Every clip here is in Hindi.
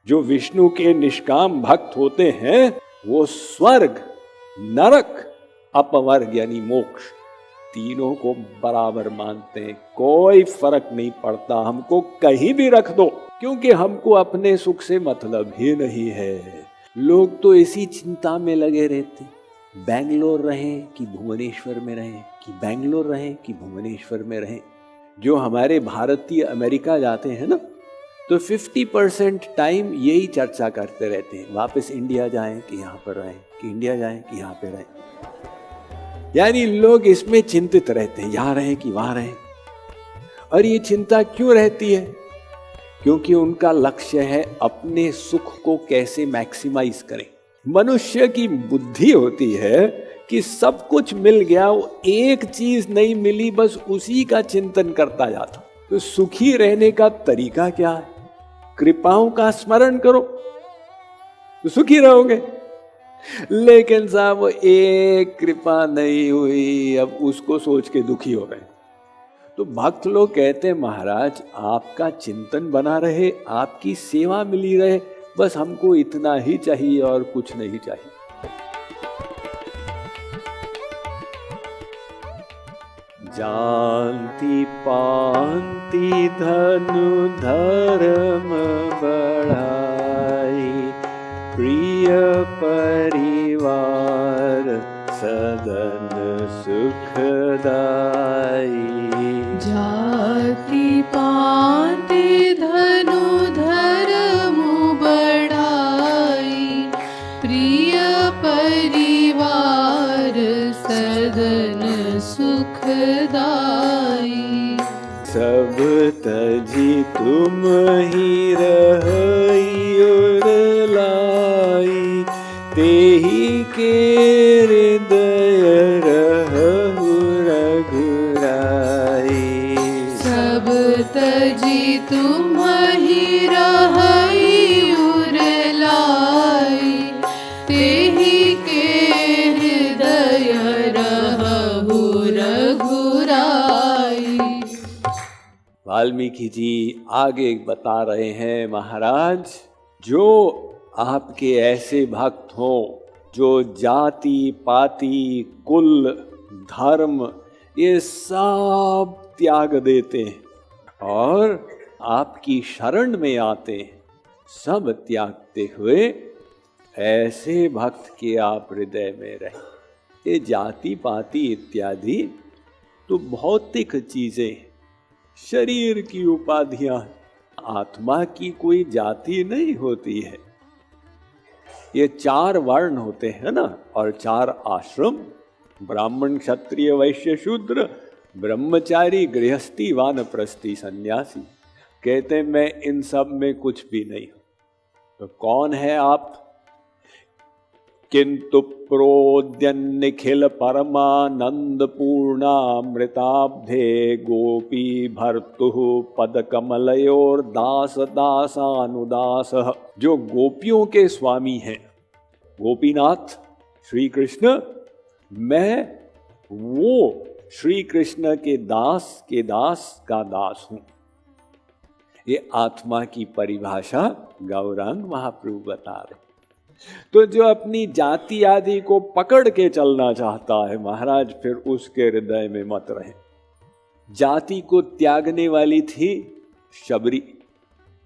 जो विष्णु के निष्काम भक्त होते हैं वो स्वर्ग, नरक, अपवर्ग यानी मोक्ष तीनों को बराबर मानते हैं। कोई फर्क नहीं पड़ता, हमको कहीं भी रख दो, क्योंकि हमको अपने सुख से मतलब ही नहीं है। लोग तो इसी चिंता में लगे रहते, बेंगलोर रहें कि भुवनेश्वर में रहें, कि बेंगलोर रहें कि भुवनेश्वर में रहें। जो हमारे भारतीय अमेरिका जाते हैं ना, तो 50% टाइम यही चर्चा करते रहते हैं, वापस इंडिया जाएं कि यहाँ पर रहें, कि इंडिया जाएं कि यहाँ पे रहें। यानी लोग इसमें चिंतित रहते हैं, यहाँ रहें कि वहाँ रहें। और ये चिंता क्यों रहती है? क्योंकि उनका लक्ष्य है अपने सुख को कैसे मैक्सिमाइज करें। मनुष्य की बुद्धि होती है कि सब कुछ मिल गया, वो एक चीज नहीं मिली, बस उसी का चिंतन करता जाता। तो सुखी रहने का तरीका क्या है? कृपाओं का स्मरण करो तो सुखी रहोगे। लेकिन साहब वो एक कृपा नहीं हुई, अब उसको सोच के दुखी हो गए। तो भक्त लोग कहते हैं महाराज आपका चिंतन बना रहे, आपकी सेवा मिली रहे, बस हमको इतना ही चाहिए और कुछ नहीं चाहिए। जानती पांति धनु धर्म बढ़ाई, प्रिय परिवार सदन सुखदाई। जाति पांति धनु धर्म बढ़ाई, प्रिय परिवार सदन सुखदाई। सब तजी तुम ही रही और लाई, तेहि के हृदय रहु रघुराई। सब तजी तुम ही रही और लाई, तेहि के हृदय रहु रघुराई। वाल्मीकि जी आगे बता रहे हैं महाराज, जो आपके ऐसे भक्त हों जो जाति पाति कुल धर्म ये सब त्याग देते हैं और आपकी शरण में आते हैं, सब त्यागते हुए ऐसे भक्त के आप हृदय में रहे। ये जाति पाति इत्यादि तो भौतिक चीजें, शरीर की उपाधियां, आत्मा की कोई जाति नहीं होती है। ये 4 वर्ण होते हैं ना, और 4 आश्रम, ब्राह्मण क्षत्रिय वैश्य शूद्र, ब्रह्मचारी गृहस्थी वानप्रस्थी सन्यासी। कहते हैं मैं इन सब में कुछ भी नहीं हूं। तो कौन है आप? किंतु प्रोद्यन निखिल परमानंद पूर्णामृताब्धे गोपी भर्तु पद कमलयोर दास दासानुदास। जो गोपियों के स्वामी हैं, गोपीनाथ श्री कृष्ण, मैं वो श्री कृष्ण के दास का दास हूं। ये आत्मा की परिभाषा गौरांग महाप्रभु बता रहे। तो जो अपनी जाति आदि को पकड़ के चलना चाहता है महाराज, फिर उसके हृदय में मत रहे। जाति को त्यागने वाली थी शबरी।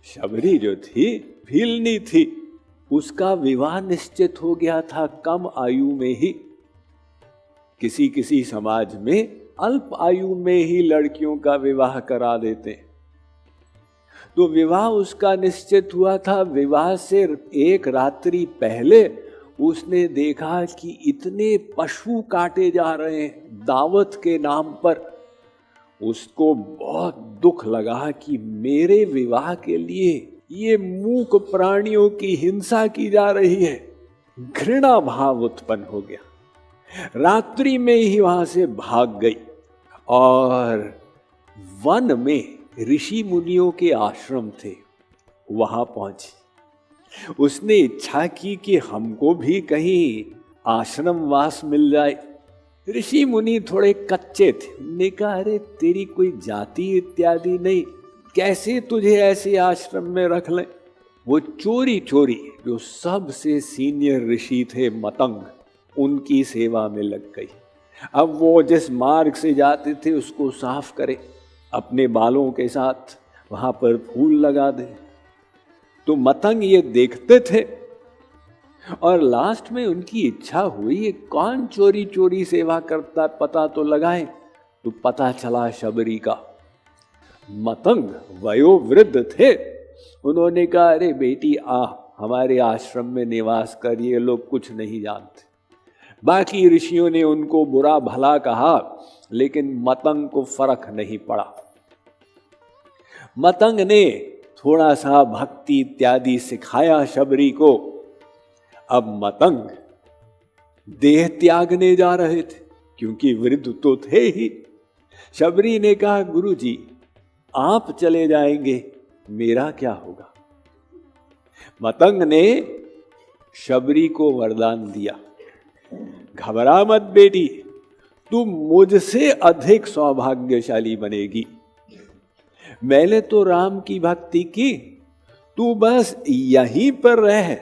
शबरी जो थी भीलनी थी, उसका विवाह निश्चित हो गया था कम आयु में ही। किसी समाज में अल्प आयु में ही लड़कियों का विवाह करा देते हैं। तो विवाह उसका निश्चित हुआ था। विवाह से एक रात्रि पहले उसने देखा कि इतने पशु काटे जा रहे हैं दावत के नाम पर। उसको बहुत दुख लगा कि मेरे विवाह के लिए ये मूक प्राणियों की हिंसा की जा रही है। घृणा भाव उत्पन्न हो गया। रात्रि में ही वहां से भाग गई और वन में ऋषि मुनियों के आश्रम थे, वहां पहुंची। उसने इच्छा की कि हमको भी कहीं आश्रम वास मिल जाए। ऋषि मुनि थोड़े कच्चे थे। उन्होंने कहा अरे तेरी कोई जाति इत्यादि नहीं, कैसे तुझे ऐसे आश्रम में रख लें? वो चोरी चोरी जो सबसे सीनियर ऋषि थे मतंग, उनकी सेवा में लग गई। अब वो जिस मार्ग से जाते थे उसको साफ करे, अपने बालों के साथ वहां पर फूल लगा दे। तो मतंग ये देखते थे और लास्ट में उनकी इच्छा हुई ये कौन चोरी चोरी सेवा करता पता तो लगाए। तो पता चला शबरी का। मतंग वयोवृद्ध थे, उन्होंने कहा अरे बेटी आ हमारे आश्रम में निवास कर, ये लोग कुछ नहीं जानते। बाकी ऋषियों ने उनको बुरा भला कहा, लेकिन मतंग को फर्क नहीं पड़ा। मतंग ने थोड़ा सा भक्ति इत्यादि सिखाया शबरी को। अब मतंग देह त्यागने जा रहे थे, क्योंकि वृद्ध तो थे ही। शबरी ने कहा गुरुजी आप चले जाएंगे, मेरा क्या होगा। मतंग ने शबरी को वरदान दिया, घबरा मत बेटी, तू मुझसे अधिक सौभाग्यशाली बनेगी। मैंने तो राम की भक्ति की, तू बस यहीं पर रह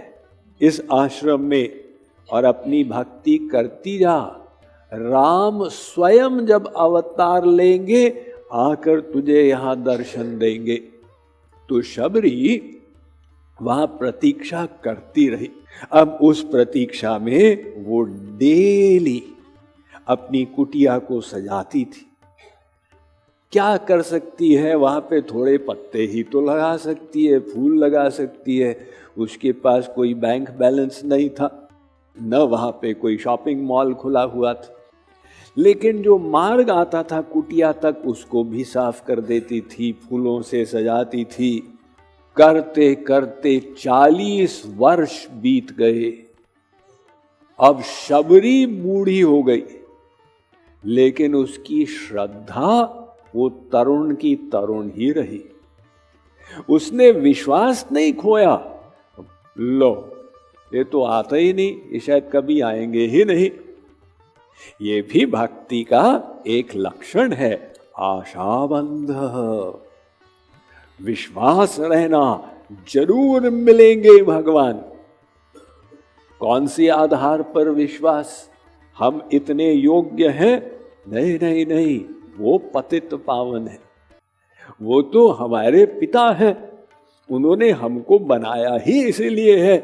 इस आश्रम में और अपनी भक्ति करती जा। राम स्वयं जब अवतार लेंगे आकर तुझे यहां दर्शन देंगे। तो शबरी वहां प्रतीक्षा करती रही। अब उस प्रतीक्षा में वो डेली अपनी कुटिया को सजाती थी। क्या कर सकती है, वहां पे थोड़े पत्ते ही तो लगा सकती है, फूल लगा सकती है। उसके पास कोई बैंक बैलेंस नहीं था, न वहां पे कोई शॉपिंग मॉल खुला हुआ था। लेकिन जो मार्ग आता था कुटिया तक उसको भी साफ कर देती थी, फूलों से सजाती थी। करते करते 40 वर्ष बीत गए। अब शबरी बूढ़ी हो गई, लेकिन उसकी श्रद्धा वो तरुण की तरुण ही रही। उसने विश्वास नहीं खोया, लो ये तो आता ही नहीं, ये शायद कभी आएंगे ही नहीं। ये भी भक्ति का एक लक्षण है, आशाबंध, विश्वास रहना, जरूर मिलेंगे भगवान। कौन सी आधार पर विश्वास, हम इतने योग्य हैं? नहीं नहीं नहीं, वो पतित पावन है, वो तो हमारे पिता हैं। उन्होंने हमको बनाया ही इसलिए है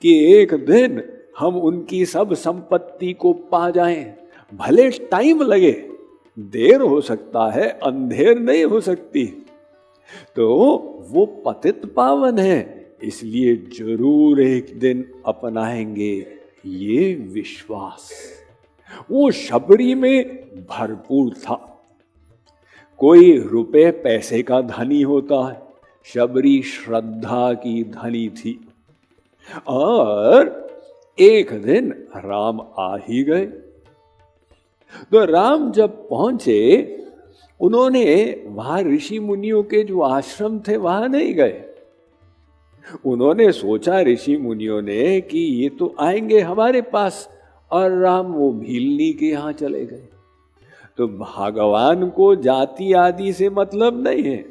कि एक दिन हम उनकी सब संपत्ति को पा जाएं। भले टाइम लगे, देर हो सकता है, अंधेर नहीं हो सकती। तो वो पतित पावन है, इसलिए जरूर एक दिन अपनाएंगे ये विश्वास। वो शबरी में भरपूर था। कोई रुपए पैसे का धनी होता है, शबरी श्रद्धा की धनी थी। और एक दिन राम आ ही गए। तो राम जब पहुंचे, उन्होंने वहां ऋषि मुनियों के जो आश्रम थे वहां नहीं गए। उन्होंने सोचा ऋषि मुनियों ने कि ये तो आएंगे हमारे पास, और राम वो भीलनी के यहाँ चले गए। तो भगवान को जाति आदि से मतलब नहीं है।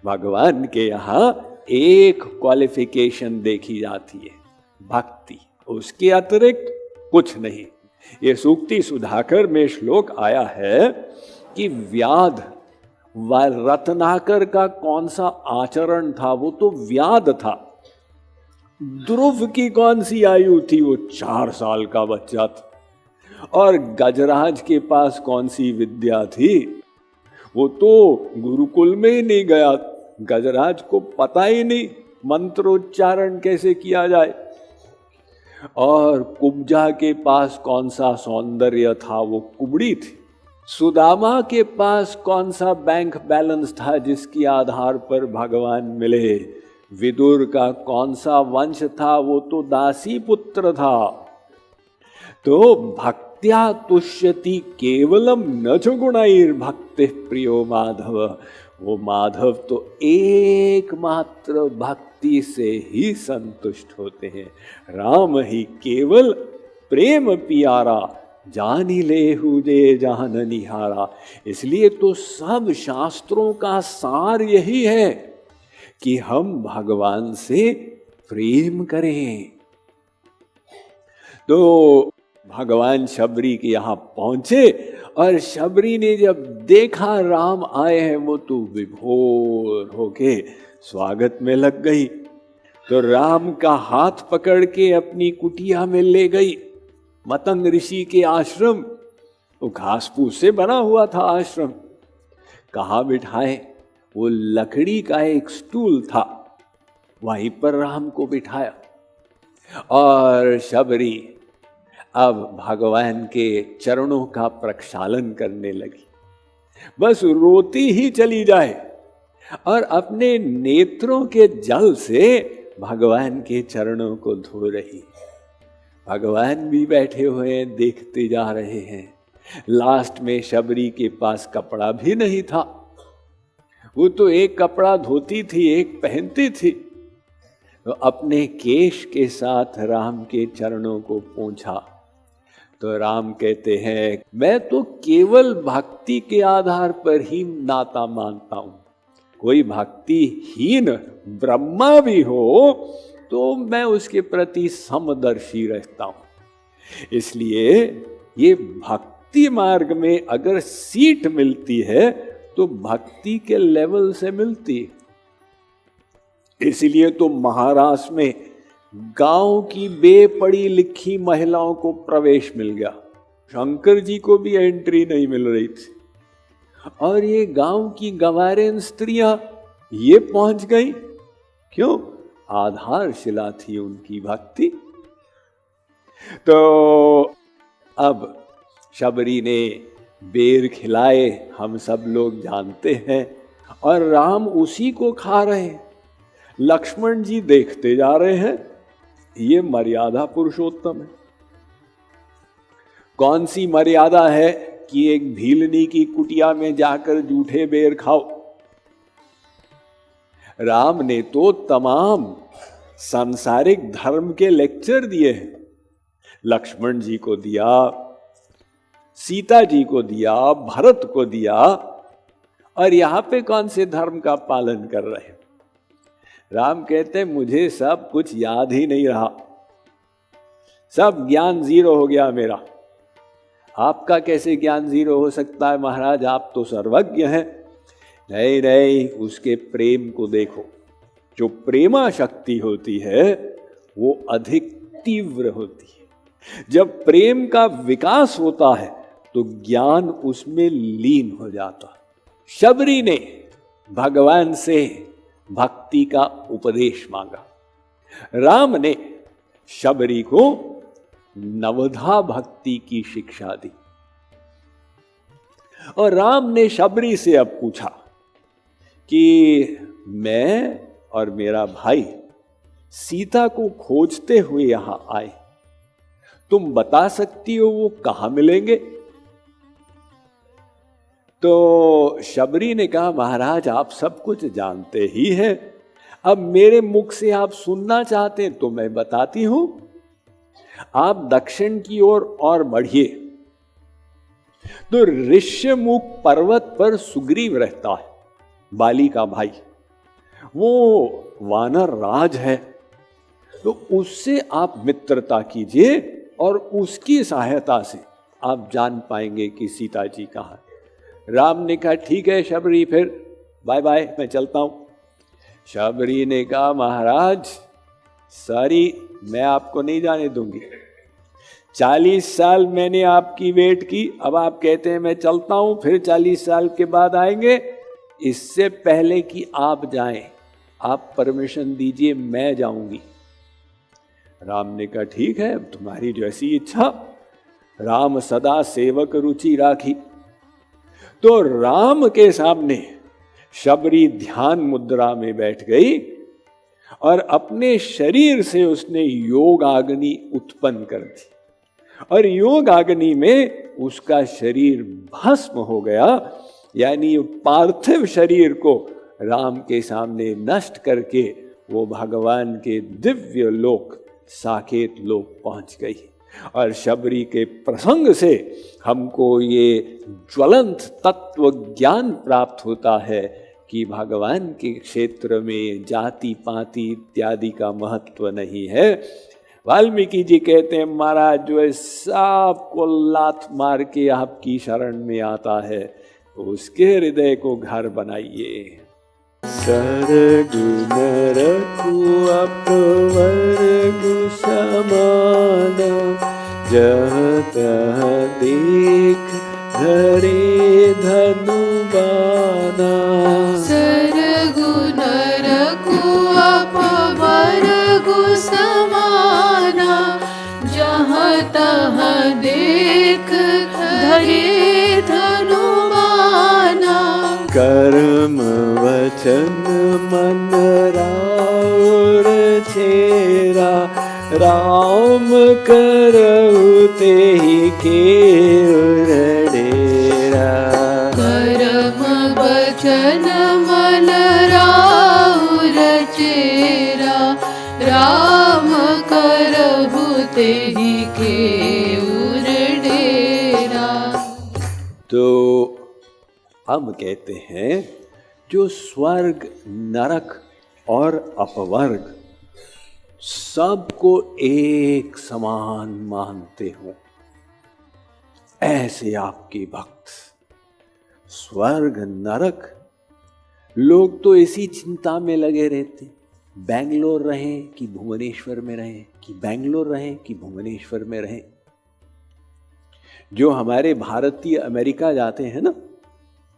भगवान के यहाँ एक क्वालिफिकेशन देखी जाती है, भक्ति, उसके अतिरिक्त कुछ नहीं। ये सूक्ति सुधाकर में श्लोक आया है कि व्याध व रत्नाकर का कौन सा आचरण था, वो तो व्याध था। ध्रुव की कौन सी आयु थी, वो 4 साल का बच्चा था। और गजराज के पास कौन सी विद्या थी, वो तो गुरुकुल में ही नहीं गया। गजराज को पता ही नहीं मंत्रोच्चारण कैसे किया जाए। और कुब्जा के पास कौन सा सौंदर्य था, वो कुबड़ी थी। सुदामा के पास कौन सा बैंक बैलेंस था जिसके आधार पर भगवान मिले। विदुर का कौन सा वंश था, वो तो दासी पुत्र था। तो भक्त्या तुष्यति केवलम न च गुणैर भक्ति प्रियो माधव। वो माधव तो एकमात्र भक्ति से ही संतुष्ट होते हैं। राम ही केवल प्रेम पियारा, जानी लेहु जे जान निहारा। इसलिए तो सब शास्त्रों का सार यही है कि हम भगवान से प्रेम करें। तो भगवान शबरी के यहाँ पहुंचे और शबरी ने जब देखा राम आए हैं, वो तो विभोर होके स्वागत में लग गई। तो राम का हाथ पकड़ के अपनी कुटिया में ले गई, मतंग ऋषि के आश्रम। वो घास फूस से बना हुआ था आश्रम। कहाँ बिठाए? वो लकड़ी का एक स्टूल था, वहीं पर राम को बिठाया। और शबरी अब भगवान के चरणों का प्रक्षालन करने लगी, बस रोती ही चली जाए और अपने नेत्रों के जल से भगवान के चरणों को धो रही। भगवान भी बैठे हुए हैं, देखते जा रहे हैं। लास्ट में शबरी के पास कपड़ा भी नहीं था। वो तो एक कपड़ा धोती थी, एक पहनती थी। तो अपने केश के साथ राम के चरणों को पोंछा। तो राम कहते हैं, मैं तो केवल भक्ति के आधार पर ही नाता मानता हूं। कोई भक्तिहीन ब्रह्मा भी हो तो मैं उसके प्रति समदर्शी रहता हूं। इसलिए ये भक्ति मार्ग में अगर सीट मिलती है तो भक्ति के लेवल से मिलती है। इसलिए तो महाराष्ट्र में गांव की बेपढ़ी लिखी महिलाओं को प्रवेश मिल गया। शंकर जी को भी एंट्री नहीं मिल रही थी, और ये गांव की गंवारेन स्त्रियां ये पहुंच गई। क्यों? आधारशिला थी उनकी भक्ति। तो अब शबरी ने बेर खिलाए, हम सब लोग जानते हैं, और राम उसी को खा रहे हैं। लक्ष्मण जी देखते जा रहे हैं। ये मर्यादा पुरुषोत्तम है। कौन सी मर्यादा है कि एक भीलनी की कुटिया में जाकर जूठे बेर खाओ? राम ने तो तमाम सांसारिक धर्म के लेक्चर दिए हैं। लक्ष्मण जी को दिया, सीता जी को दिया, भरत को दिया, और यहां पे कौन से धर्म का पालन कर रहे हैं? राम कहते हैं, मुझे सब कुछ याद ही नहीं रहा, सब ज्ञान जीरो हो गया मेरा। आपका कैसे ज्ञान जीरो हो सकता है महाराज? आप तो सर्वज्ञ हैं। नहीं नहीं, उसके प्रेम को देखो। जो प्रेमा शक्ति होती है वो अधिक तीव्र होती है। जब प्रेम का विकास होता है तो ज्ञान उसमें लीन हो जाता है। शबरी ने भगवान से भक्ति का उपदेश मांगा। राम ने शबरी को नवधा भक्ति की शिक्षा दी। और राम ने शबरी से अब पूछा कि मैं और मेरा भाई सीता को खोजते हुए यहां आए, तुम बता सकती हो वो कहां मिलेंगे? तो शबरी ने कहा, महाराज आप सब कुछ जानते ही हैं, अब मेरे मुख से आप सुनना चाहते हैं तो मैं बताती हूं। आप दक्षिण की ओर और बढ़िए तो ऋष्यमुख पर्वत पर सुग्रीव रहता है, बाली का भाई। वो वानर राज है, तो उससे आप मित्रता कीजिए और उसकी सहायता से आप जान पाएंगे कि सीता जी कहाँ है। राम ने कहा, ठीक है शबरी, फिर बाय बाय, मैं चलता हूं। शबरी ने कहा, महाराज सॉरी, मैं आपको नहीं जाने दूंगी। 40 साल मैंने आपकी वेट की, अब आप कहते हैं मैं चलता हूं, फिर 40 साल के बाद आएंगे। इससे पहले कि आप जाएं, आप परमिशन दीजिए, मैं जाऊंगी। राम ने कहा, ठीक है तुम्हारी जैसी इच्छा। राम सदा सेवक रुचि राखी। तो राम के सामने शबरी ध्यान मुद्रा में बैठ गई और अपने शरीर से उसने योग आग्नि उत्पन्न कर दी, और योग अग्नि में उसका शरीर भस्म हो गया। यानी पार्थिव शरीर को राम के सामने नष्ट करके वो भगवान के दिव्य लोक साकेत लोक पहुंच गई। और शबरी के प्रसंग से हमको ये ज्वलंत तत्व ज्ञान प्राप्त होता है कि भगवान के क्षेत्र में जाति पाति इत्यादि का महत्व नहीं है। वाल्मीकि जी कहते हैं महाराज जो है सबको लात मार के आपकी शरण में आता है तो उसके हृदय को घर बनाइए। सरगुण रखु अपवर्गु समान, जहाँ तहाँ देख धरे धनुबाना। सरगुण रखु अपवर्गु समाना, जहाँ तहाँ देख धरे धनुबाना। कर्म वचन मन राउर छेरा, राम करऊ तेहि केउर डेरा। कर्म वचन मन राउर चेरा, राम करहु तेहि केउर डेरा। तो हम कहते हैं जो स्वर्ग नरक और अपवर्ग सबको एक समान मानते हो, ऐसे आपके भक्त। स्वर्ग नरक लोग तो इसी चिंता में लगे रहते, बेंगलोर रहें कि भुवनेश्वर में रहें, कि बेंगलोर रहें कि भुवनेश्वर में रहें। जो हमारे भारतीय अमेरिका जाते हैं ना,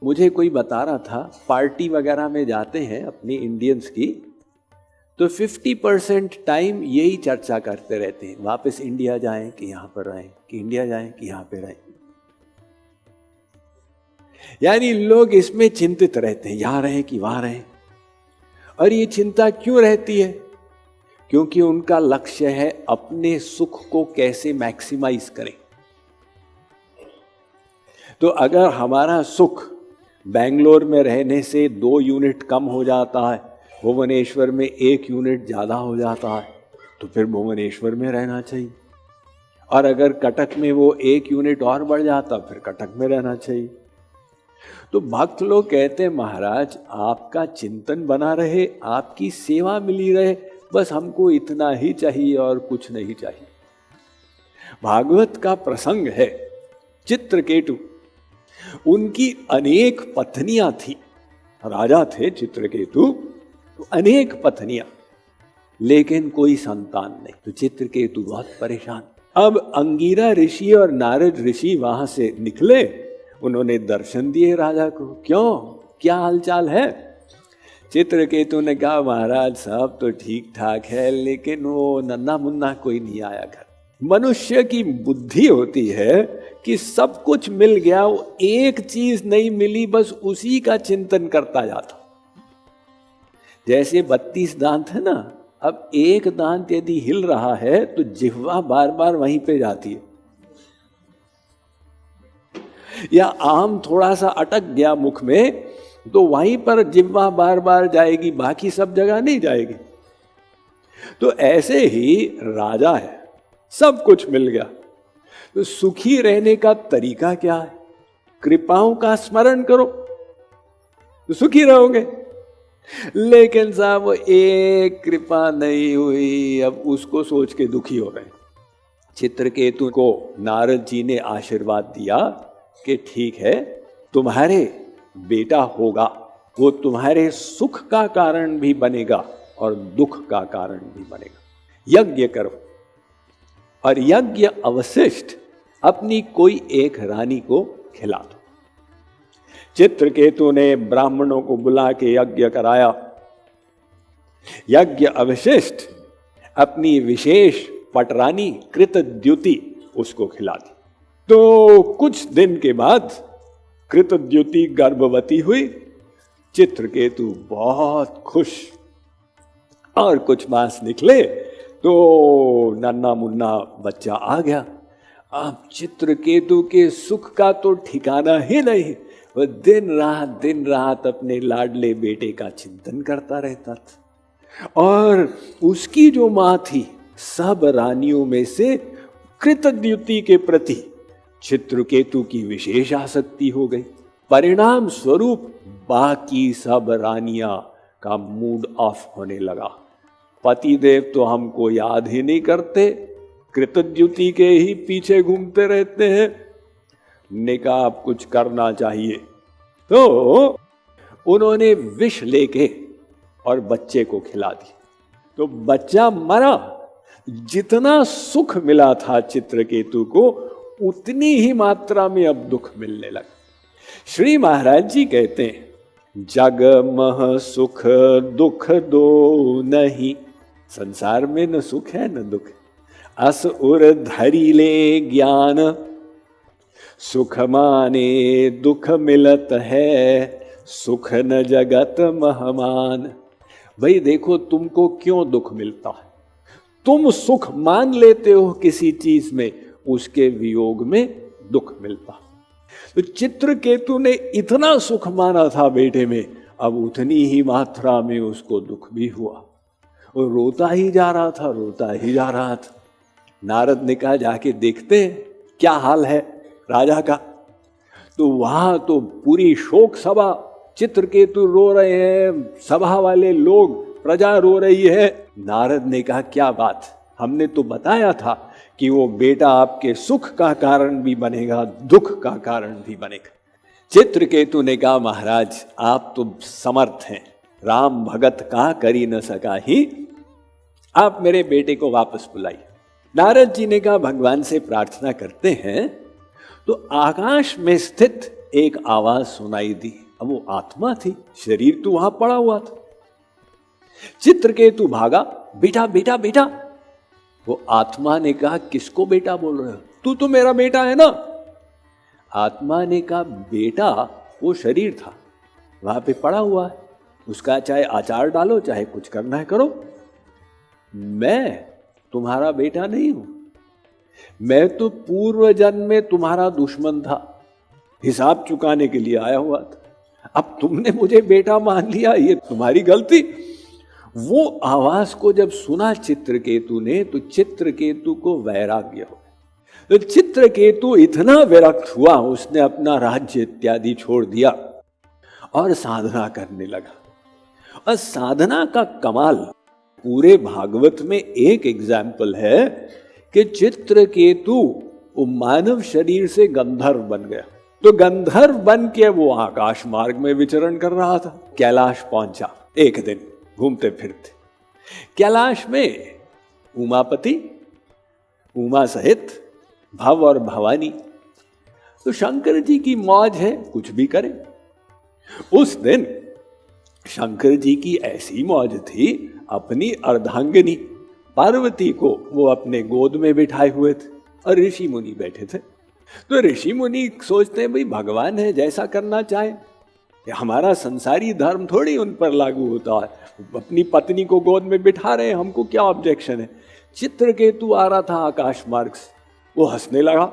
मुझे कोई बता रहा था पार्टी वगैरह में जाते हैं अपनी इंडियंस की, तो 50% टाइम यही चर्चा करते रहते हैं, वापस इंडिया जाएं कि यहाँ पर रहें, कि इंडिया जाएं कि यहाँ पे रहें। यानी लोग इसमें चिंतित रहते हैं, यहाँ रहें कि वहाँ रहें। और ये चिंता क्यों रहती है? क्योंकि उनका लक्ष्य है अपने सुख को कैसे मैक्सिमाइज करें। तो अगर हमारा सुख बेंगलोर में रहने से 2 यूनिट कम हो जाता है, भुवनेश्वर में 1 यूनिट ज़्यादा हो जाता है, तो फिर भुवनेश्वर में रहना चाहिए। और अगर कटक में वो 1 यूनिट और बढ़ जाता, फिर कटक में रहना चाहिए। तो भक्त लोग कहते हैं महाराज आपका चिंतन बना रहे, आपकी सेवा मिली रहे, बस हमको इतना ही चाहिए और कुछ नहीं चाहिए। भागवत का प्रसंग है चित्रकेतु। उनकी अनेक पत्नियां थी, राजा थे चित्रकेतु, तो अनेक पत्नियां, लेकिन कोई संतान नहीं। तो चित्रकेतु बहुत परेशान। अब अंगिरा ऋषि और नारद ऋषि वहां से निकले, उन्होंने दर्शन दिए राजा को। क्यों, क्या हालचाल है? चित्रकेतु ने कहा महाराज सब तो ठीक ठाक है, लेकिन वो नन्ना मुन्ना कोई नहीं आया घर। मनुष्य की बुद्धि होती है कि सब कुछ मिल गया, वो एक चीज नहीं मिली, बस उसी का चिंतन करता जाता। जैसे 32 दांत है ना, अब एक दांत यदि हिल रहा है तो जिह्वा बार बार वहीं पे जाती है। या आम थोड़ा सा अटक गया मुख में तो वहीं पर जिह्वा बार बार जाएगी, बाकी सब जगह नहीं जाएगी। तो ऐसे ही राजा है, सब कुछ मिल गया, तो सुखी रहने का तरीका क्या है? कृपाओं का स्मरण करो तो सुखी रहोगे। लेकिन साहब एक कृपा नहीं हुई, अब उसको सोच के दुखी हो रहे। चित्रकेतु को नारद जी ने आशीर्वाद दिया कि ठीक है तुम्हारे बेटा होगा, वो तुम्हारे सुख का कारण भी बनेगा और दुख का कारण भी बनेगा। यज्ञ करो और यज्ञ अवशिष्ट अपनी कोई एक रानी को खिला दो। चित्रकेतु ने ब्राह्मणों को बुला के यज्ञ कराया। यज्ञ अवशिष्ट अपनी विशेष पटरानी कृतद्युति उसको खिला दी। तो कुछ दिन के बाद कृतद्युति गर्भवती हुई। चित्रकेतु बहुत खुश, और कुछ मास निकले तो नन्ना मुन्ना बच्चा आ गया। अब चित्रकेतु के सुख का तो ठिकाना ही नहीं, वह दिन रात अपने लाडले बेटे का चिंतन करता रहता था। और उसकी जो माँ थी, सब रानियों में से कृतद्युति के प्रति चित्रकेतु की विशेष आसक्ति हो गई। परिणाम स्वरूप बाकी सब रानियां का मूड ऑफ होने लगा। पतिदेव तो हमको याद ही नहीं करते, कृतज्ञति के ही पीछे घूमते रहते हैं। ने कहा अब कुछ करना चाहिए, तो उन्होंने विष लेके और बच्चे को खिला दी, तो बच्चा मरा। जितना सुख मिला था चित्रकेतु को, उतनी ही मात्रा में अब दुख मिलने लगा। श्री महाराज जी कहते हैं, जग मह सुख दुख दो नहीं, संसार में न सुख है न दुख है। अस उर धरी ले ज्ञान, सुख माने दुख मिलत है, सुख न जगत महमान। भाई देखो, तुमको क्यों दुख मिलता है? तुम सुख मान लेते हो किसी चीज में, उसके वियोग में दुख मिलता। तो चित्रकेतु ने इतना सुख माना था बेटे में, अब उतनी ही मात्रा में उसको दुख भी हुआ। वो रोता ही जा रहा था, रोता ही जा रहा था। नारद ने कहा जाके देखते हैं क्या हाल है राजा का। तो वहां तो पूरी शोक सभा, चित्रकेतु रो रहे हैं, सभा वाले लोग, प्रजा रो रही है। नारद ने कहा क्या बात, हमने तो बताया था कि वो बेटा आपके सुख का कारण भी बनेगा, दुख का कारण भी बनेगा। चित्रकेतु ने कहा महाराज आप तो समर्थ हैं, राम भगत का करी न सका ही, आप मेरे बेटे को वापस बुलाइए। नारद जी ने कहा भगवान से प्रार्थना करते हैं। तो आकाश में स्थित एक आवाज सुनाई दी। अब वो आत्मा थी, शरीर तो वहां पड़ा हुआ था। चित्रकेतु भागा, बेटा बेटा बेटा। वो आत्मा ने कहा किसको बेटा बोल रहे हो? तू तो मेरा बेटा है ना। आत्मा ने कहा बेटा वो शरीर था, वहां पे पड़ा हुआ है, उसका चाहे आचार डालो, चाहे कुछ करना है करो। मैं तुम्हारा बेटा नहीं हूं, मैं तो पूर्व जन्म में तुम्हारा दुश्मन था, हिसाब चुकाने के लिए आया हुआ था। अब तुमने मुझे बेटा मान लिया, ये तुम्हारी गलती। वो आवाज को जब सुना चित्रकेतु ने, तो चित्रकेतु को वैराग्य हो। तो चित्रकेतु इतना विरक्त हुआ, उसने अपना राज्य इत्यादि छोड़ दिया और साधना करने लगा। और साधना का कमाल पूरे भागवत में एक एग्जाम्पल है कि चित्रकेतु वो मानव शरीर से गंधर्व बन गया। तो गंधर्व बन के वो आकाश मार्ग में विचरण कर रहा था। कैलाश पहुंचा एक दिन घूमते फिरते। कैलाश में उमापति, उमा सहित भव और भवानी। तो शंकर जी की मौज है, कुछ भी करे। उस दिन शंकर जी की ऐसी मौज थी, अपनी अर्धांगिनी पार्वती को वो अपने गोद में बिठाए हुए थे और ऋषि मुनि बैठे थे। तो ऋषि मुनि सोचते हैं भाई भगवान है, जैसा करना चाहे, हमारा संसारी धर्म थोड़ी उन पर लागू होता है। अपनी पत्नी को गोद में बिठा रहे हैं, हमको क्या ऑब्जेक्शन है। चित्रकेतु आ रहा था आकाश मार्ग से, वो हंसने लगा।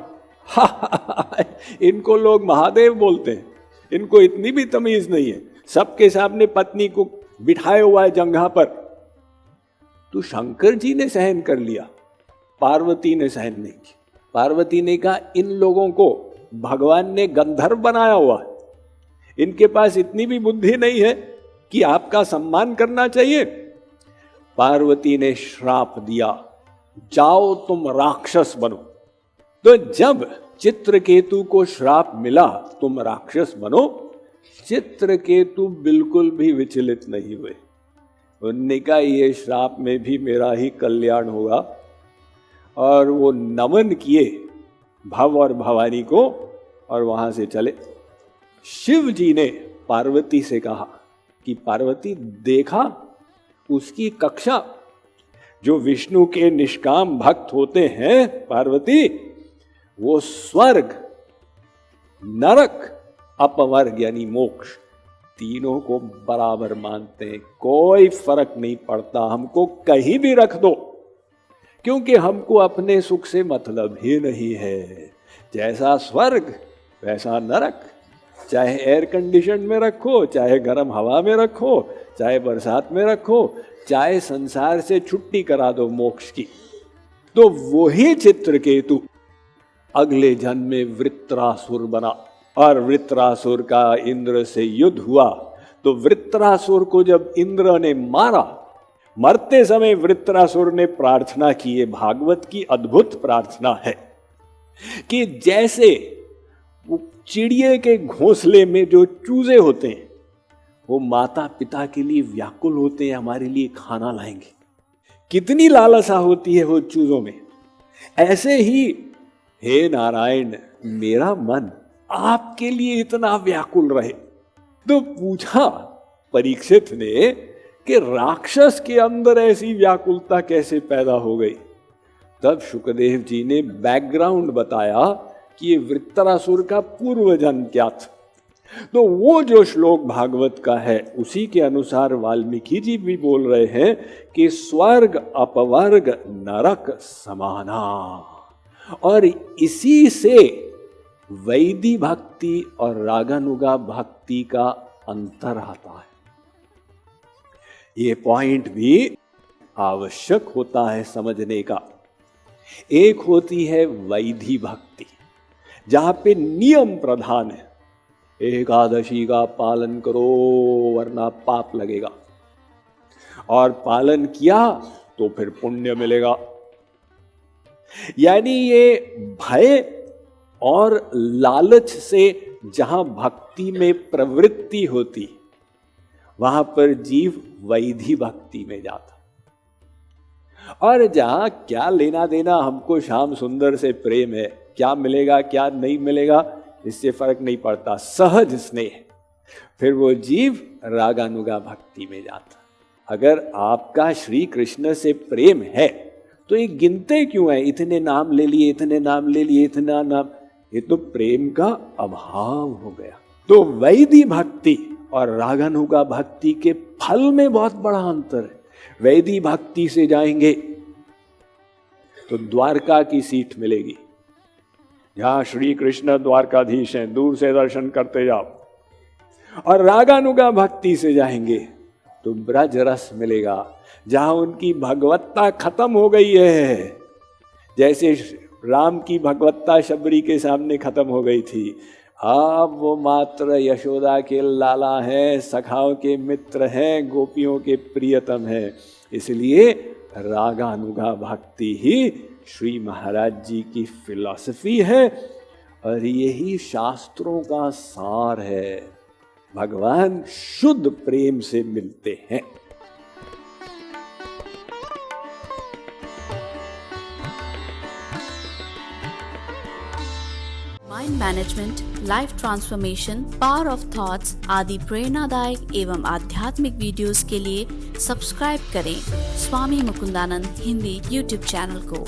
इनको लोग महादेव बोलते हैं, इनको इतनी भी तमीज नहीं है, सबके सामने पत्नी को बिठाए हुआ है जंघा पर। तो शंकर जी ने सहन कर लिया, पार्वती ने सहन नहीं की। पार्वती ने कहा इन लोगों को भगवान ने गंधर्व बनाया हुआ है, इनके पास इतनी भी बुद्धि नहीं है कि आपका सम्मान करना चाहिए। पार्वती ने श्राप दिया, जाओ तुम राक्षस बनो। तो जब चित्रकेतु को श्राप मिला तुम राक्षस बनो, चित्रकेतु बिल्कुल भी विचलित नहीं हुए। उन्होंने कहा ये श्राप में भी मेरा ही कल्याण होगा। और वो नमन किए भव और भवानी को और वहां से चले। शिव जी ने पार्वती से कहा कि पार्वती देखा उसकी कक्षा, जो विष्णु के निष्काम भक्त होते हैं पार्वती, वो स्वर्ग, नरक, अपवर्ग यानी मोक्ष, तीनों को बराबर मानते हैं। कोई फर्क नहीं पड़ता, हमको कहीं भी रख दो, क्योंकि हमको अपने सुख से मतलब ही नहीं है। जैसा स्वर्ग वैसा नरक, चाहे एयर कंडीशन में रखो, चाहे गर्म हवा में रखो, चाहे बरसात में रखो, चाहे संसार से छुट्टी करा दो मोक्ष की। तो वही चित्रकेतु अगले जन्म में वृत्रासुर बना। और वृत्रासुर का इंद्र से युद्ध हुआ। तो वृत्रासुर को जब इंद्र ने मारा, मरते समय वृत्रासुर ने प्रार्थना की, ये भागवत की अद्भुत प्रार्थना है कि जैसे चिड़िए के घोंसले में जो चूजे होते हैं वो माता पिता के लिए व्याकुल होते हैं, हमारे लिए खाना लाएंगे, कितनी लालसा होती है वो चूजों में, ऐसे ही हे नारायण मेरा मन आपके लिए इतना व्याकुल रहे। तो पूछा परीक्षित ने कि राक्षस के अंदर ऐसी व्याकुलता कैसे पैदा हो गई। तब शुकदेव जी ने बैकग्राउंड बताया कि ये वृत्रासुर का पूर्व जन्म क्या था। तो वो जो श्लोक भागवत का है उसी के अनुसार वाल्मीकि जी भी बोल रहे हैं कि स्वर्ग अपवर्ग नरक समाना, और इसी से वैदी भक्ति और रागानुगा भक्ति का अंतर आता है। ये पॉइंट भी आवश्यक होता है समझने का। एक होती है वैदी भक्ति जहां पे नियम प्रधान है, एकादशी का पालन करो वरना पाप लगेगा, और पालन किया तो फिर पुण्य मिलेगा। यानी ये भय और लालच से जहां भक्ति में प्रवृत्ति होती वहां पर जीव वैधी भक्ति में जाता, और जहां क्या लेना देना, हमको श्याम सुंदर से प्रेम है, क्या मिलेगा क्या नहीं मिलेगा इससे फर्क नहीं पड़ता, सहज स्नेह, फिर वो जीव रागानुगा भक्ति में जाता। अगर आपका श्री कृष्ण से प्रेम है तो ये गिनते क्यों है, इतने नाम ले लिए, इतने नाम ले लिए, इतना नाम, ये तो प्रेम का अभाव हो गया। तो वैदी भक्ति और रागानुगा भक्ति के फल में बहुत बड़ा अंतर है। वैदी भक्ति से जाएंगे तो द्वारका की सीट मिलेगी, जहां श्री कृष्ण द्वारकाधीश हैं, दूर से दर्शन करते जाओ। और रागानुगा भक्ति से जाएंगे तो ब्रज रस मिलेगा, जहां उनकी भगवत्ता खत्म हो गई है। जैसे राम की भगवत्ता शबरी के सामने खत्म हो गई थी, अब वो मात्र यशोदा के लाला हैं, सखाओं के मित्र हैं, गोपियों के प्रियतम हैं। इसलिए रागानुगा भक्ति ही श्री महाराज जी की फिलॉसफी है, और यही शास्त्रों का सार है। भगवान शुद्ध प्रेम से मिलते हैं। Mind management, life transformation, power of thoughts आदि प्रेरणादायक एवं आध्यात्मिक वीडियोस के लिए सब्सक्राइब करें स्वामी मुकुंदानंद हिंदी यूट्यूब चैनल को,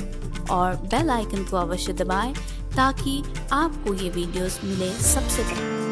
और बेल आइकन को अवश्य दबाएं ताकि आपको ये वीडियोस मिले सबसे पहले।